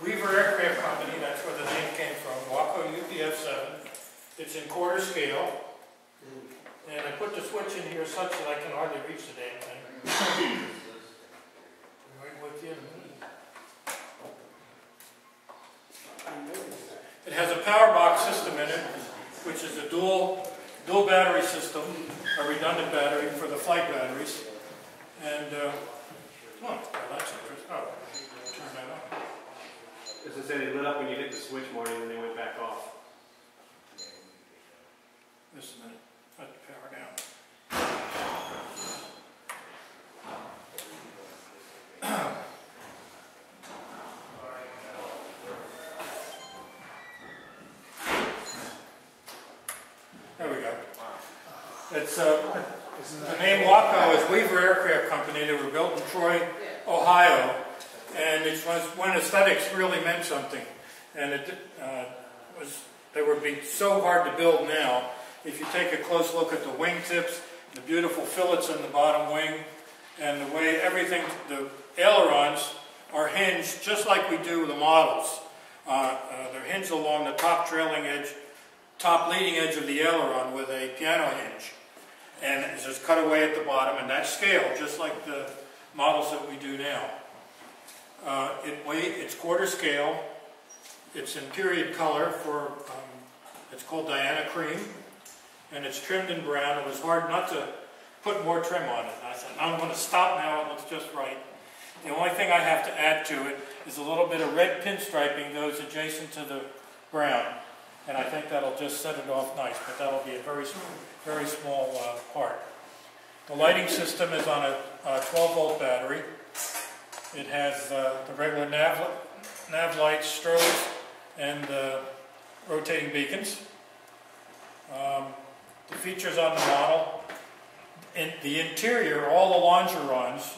Weaver Aircraft Company, that's where the name came from, WACO UPF-7. It's in quarter scale. And I put the switch in here such that I can hardly reach the damn thing. Right with you. It has a power box system in it, which is a dual battery system, a redundant battery for the flight batteries. And, well, that's interesting. Oh, turn that on. As I said, it lit up when you hit the switch, Marty, and then they went back off. Just a minute. Let the power down. There we go. It's the name WACO is Weaver Aircraft Company. They were built in Troy, Ohio, and it was when aesthetics really meant something. And they would be so hard to build now. If you take a close look at the wing tips, the beautiful fillets in the bottom wing, and the way everything, the ailerons are hinged just like we do the models. They're hinged along the top leading edge of the aileron with a piano hinge. And it's just cut away at the bottom, and that's scale, just like the models that we do now. It's quarter scale. It's in period color for, it's called Diana Cream. And it's trimmed in brown. It was hard not to put more trim on it. I said, I'm going to stop now. It looks just right. The only thing I have to add to it is a little bit of red pinstriping goes adjacent to the brown. And I think that'll just set it off nice, but that'll be a very small part. The lighting system is on a 12-volt battery. It has the regular nav lights, strobes, and rotating beacons. The features on the model, in the interior, all the longerons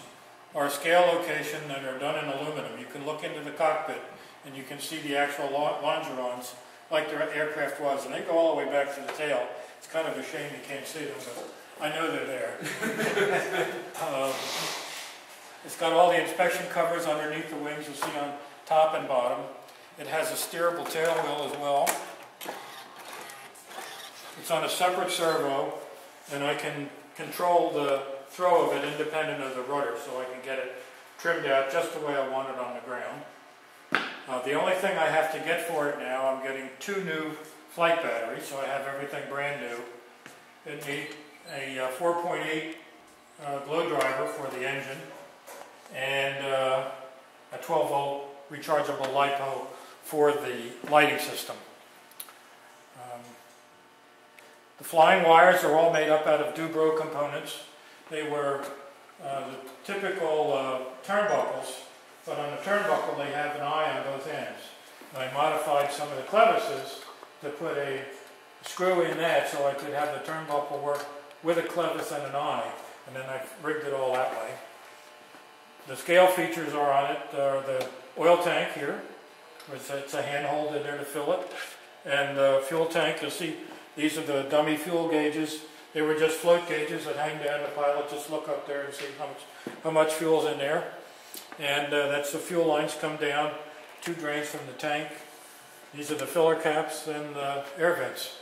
are scale location and are done in aluminum. You can look into the cockpit and you can see the actual longerons like the aircraft was, and they go all the way back to the tail. It's kind of a shame you can't see them, but I know they're there. It's got all the inspection covers underneath the wings you see on top and bottom. It has a steerable tail wheel as well. It's on a separate servo, and I can control the throw of it independent of the rudder, so I can get it trimmed out just the way I want it on the ground. The only thing I have to get for it now, I'm getting 2 new flight batteries, so I have everything brand new. It needs a 4.8 glow driver for the engine, and a 12-volt rechargeable LiPo for the lighting system. The flying wires are all made up out of Dubro components. They were the typical turnbuckles, but on the turnbuckle they have an eye on both ends. And I modified some of the clevises to put a screw in that so I could have the turnbuckle work with a clevis and an eye, and then I rigged it all that way. The scale features are on it, the oil tank here, which it's a handhold in there to fill it, and the fuel tank. You'll see these are the dummy fuel gauges. They were just float gauges that hang down. The pilot just look up there and see how much fuel's in there. And that's the fuel lines come down, 2 drains from the tank. These are the filler caps and the air vents.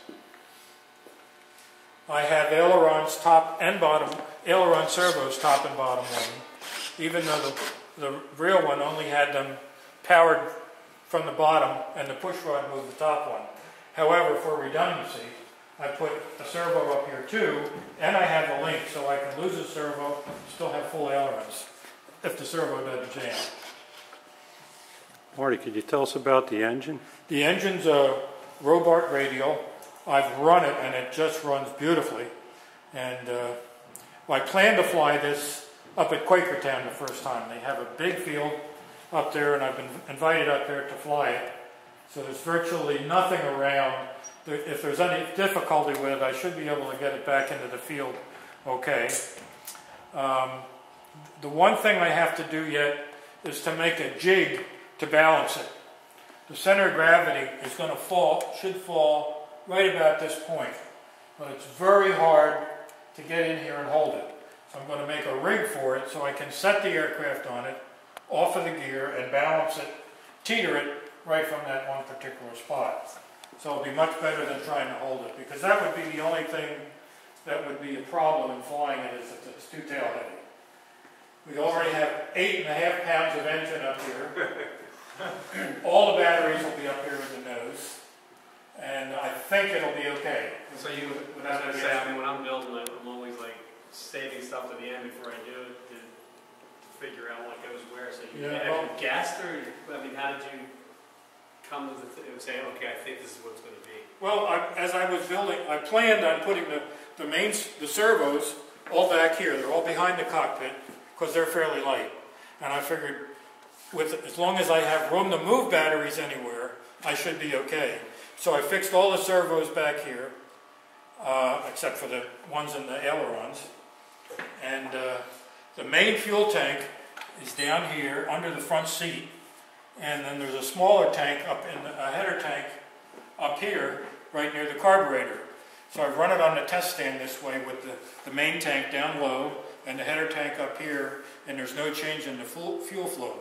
I have ailerons top and bottom, aileron servos top and bottom wing, even though the real one only had them powered from the bottom and the push rod moved the top one. However, for redundancy, I put a servo up here too, and I have the link so I can lose a servo, still have full ailerons if the servo doesn't jam. Marty, could you tell us about the engine? The engine's a Robart Radial. I've run it and it just runs beautifully. And I plan to fly this up at Quakertown the first time. They have a big field up there and I've been invited up there to fly it. So there's virtually nothing around. If there's any difficulty with it, I should be able to get it back into the field okay. The one thing I have to do yet is to make a jig to balance it. The center of gravity is going to fall, should fall right about this point. But it's very hard to get in here and hold it. So I'm going to make a rig for it so I can set the aircraft on it, off of the gear, and balance it teeter it right from that one particular spot. So it'll be much better than trying to hold it, because that would be the only thing that would be a problem in flying it, is if it's too tail heavy. We already have 8.5 pounds of engine up here. All the batteries will be up here in the nose, and I think it'll be okay. So you, without I say, I mean, when I'm building it, I'm always like saving stuff to the end before I do it to figure out what goes where. So you have you guessed, or I mean, how did you come to say, okay, I think this is what it's going to be? Well, as I was building, I planned on putting the servos all back here. They're all behind the cockpit because they're fairly light, and I figured, as long as I have room to move batteries anywhere, I should be okay. So I fixed all the servos back here, except for the ones in the ailerons. And the main fuel tank is down here under the front seat. And then there's a smaller tank up in a header tank up here, right near the carburetor. So I've run it on the test stand this way with the main tank down low and the header tank up here, and there's no change in the fuel flow.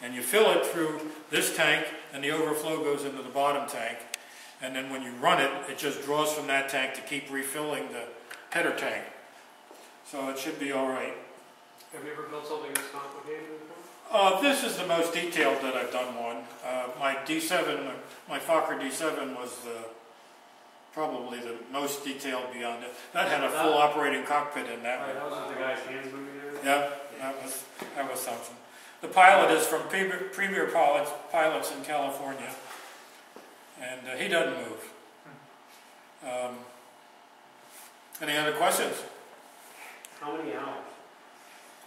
And you fill it through this tank, and the overflow goes into the bottom tank. And then when you run it, it just draws from that tank to keep refilling the header tank. So it should be all right. Have you ever built something this complicated before? This is the most detailed that I've done one. My D7, my Fokker D7 was probably the most detailed beyond it. That had a full operating cockpit in that one. That was with the guy's hands moving there? Yeah, that was something. The pilot is from Premier Pilots in California, and he doesn't move. Any other questions? How many hours?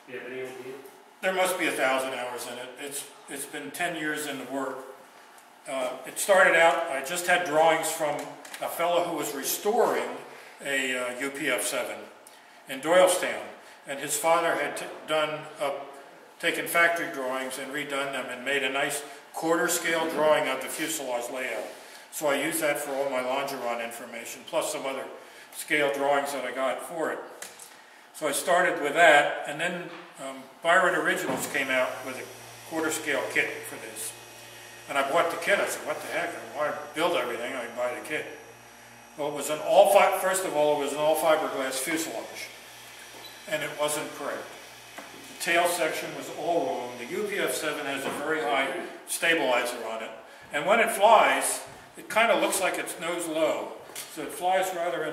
Do you have any idea? There must be 1,000 hours in it. It's been 10 years in the work. It started out, I just had drawings from a fellow who was restoring a UPF-7 in Doylestown, and his father had taken factory drawings and redone them and made a nice quarter-scale drawing of the fuselage layout. So I used that for all my longeron information, plus some other scale drawings that I got for it. So I started with that, and then Byron Originals came out with a quarter-scale kit for this. And I bought the kit. I said, what the heck? I want to build everything, I buy the kit. Well, it was first of all, it was an all-fiberglass fuselage, and it wasn't correct. The tail section was all wrong. The UPF-7 has a very high stabilizer on it, and when it flies, it kind of looks like it's nose low. So it flies rather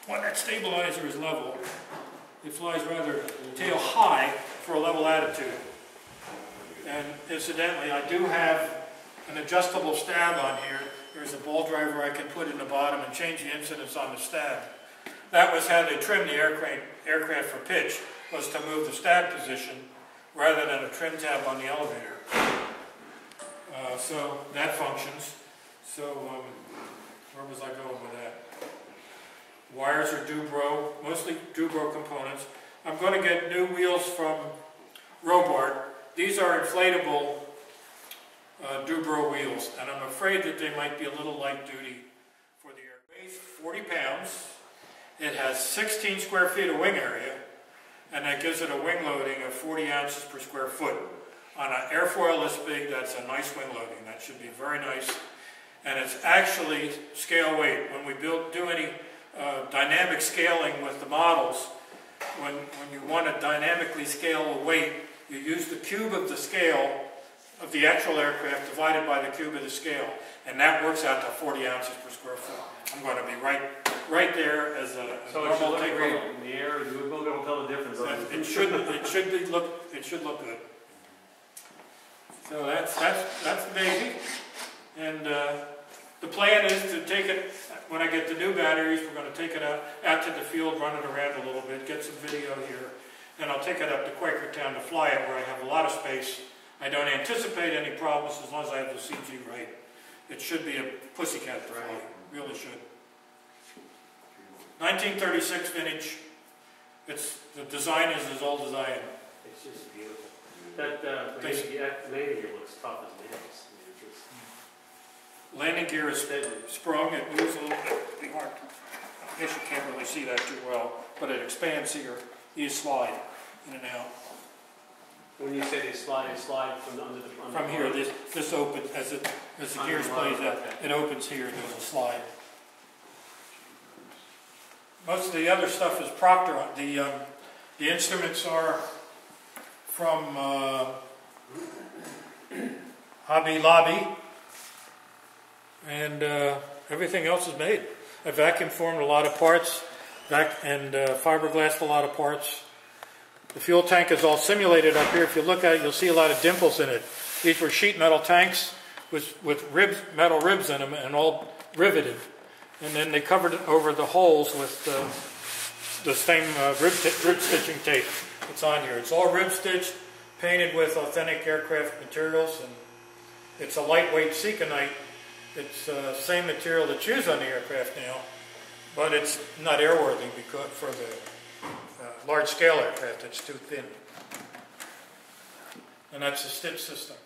when that stabilizer is level, it flies rather tail high for a level attitude. And incidentally, I do have an adjustable stab on here. There's a ball driver I can put in the bottom and change the incidence on the stab. That was how they trimmed the aircraft for pitch, was to move the stab position rather than a trim tab on the elevator. So that functions. So where was I going with that? Wires are Dubro, mostly Dubro components. I'm going to get new wheels from Robart. These are inflatable Dubro wheels, and I'm afraid that they might be a little light duty for the air. It weighs 40 pounds. It has 16 square feet of wing area, and that gives it a wing loading of 40 ounces per square foot. On an airfoil this big, that's a nice wing loading. That should be very nice. And it's actually scale weight. When we do any dynamic scaling with the models, when you want to dynamically scale a weight, you use the cube of the scale of the actual aircraft divided by the cube of the scale, and that works out to 40 ounces per square foot. I'm going to be right there as a so normal it should look take great in the air. You will be able to tell the difference. It should look good. So that's the baby, and the plan is to take it. When I get the new batteries, we're going to take it out to the field, run it around a little bit, get some video here, and I'll take it up to Quakertown to fly it, where I have a lot of space. I don't anticipate any problems as long as I have the CG right. It should be a pussycat to fly. Really should. 1936 vintage. The design is as old as I am. It's just beautiful. That landing gear looks tough as nails. Landing gear is sprung. It moves a little bit. It'd be hard. I guess you can't really see that too well, but it expands here. You slide in and out. When you say they slide from under the From here, this opens as the gears plays out. It opens here. There's a slide. Most of the other stuff is Proctor. The instruments are from Hobby Lobby, and everything else is made. I vacuum formed a lot of parts, and fiberglassed a lot of parts. The fuel tank is all simulated up here. If you look at it, you'll see a lot of dimples in it. These were sheet metal tanks with metal ribs in them, and all riveted. And then they covered it over the holes with the same rib stitching tape that's on here. It's all rib stitched, painted with authentic aircraft materials, and it's a lightweight Seconite. It's the same material that's used on the aircraft now, but it's not airworthy because for the large-scale aircraft, it's too thin. And that's the stitch system.